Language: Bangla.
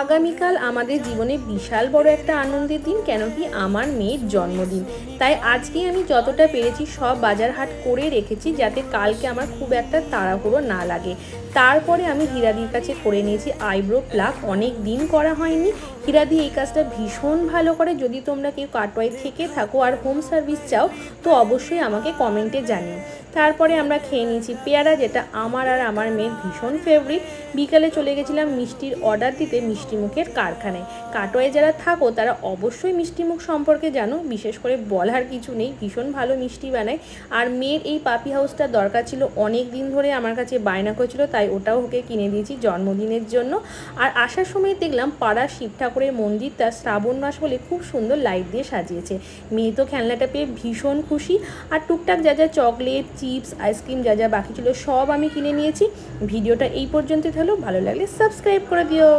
আগামীকাল আমাদের জীবনে বিশাল বড় একটা আনন্দের দিন, কেন কি আমার মেয়ের জন্মদিন। তাই আজকে আমি যতটা পেরেছি সব বাজার হাট করে রেখেছি, যাতে কালকে আমার খুব একটা তাড়াহুড়ো না লাগে। তারপরে আমি হীরাদির কাছে করে নিয়েছি আইব্রো প্লাক, অনেক দিন করা হয়নি। হীরাদি এই কাজটা ভীষণ ভালো করে। যদি তোমরা কেউ কাটোয়ায় থেকে থাকো আর হোম সার্ভিস চাও তো অবশ্যই আমাকে কমেন্টে জানিও। তারপরে আমরা খেয়ে নিয়েছি পেয়ারা, যেটা আমার আর আমার মেয়ের ভীষণ ফেভারিট। বিকালে চলে গেছিলাম মিষ্টির অর্ডার দিতে মিষ্টিমুখের কারখানায়। কাটোয়ায় যারা থাকো তারা অবশ্যই মিষ্টিমুখ সম্পর্কে জানো, বিশেষ করে বলার কিছু নেই, ভীষণ ভালো মিষ্টি বানায়। আর মেয়ের এই পাপি হাউসটা দরকার ছিল, অনেক দিন ধরে আমার কাছে বায়না করেছিল, তাই ওটাও ওকে কিনে দিয়েছি জন্মদিনের জন্য। আর আসার সময় দেখলাম পাড়ার শিব ঠাকুরের মন্দিরটা শ্রাবণ মাস বলে খুব সুন্দর লাইট দিয়ে সাজিয়েছে। মেয়ে তো খেলনাটা পেয়ে ভীষণ খুশি। আর টুকটাক যা যা চকলেট, চিপস, আইসক্রিম যা যা বাকি ছিল সব আমি কিনে নিয়েছি। ভিডিওটা এই পর্যন্ত হলো, ভালো লাগলে সাবস্ক্রাইব করে দিও।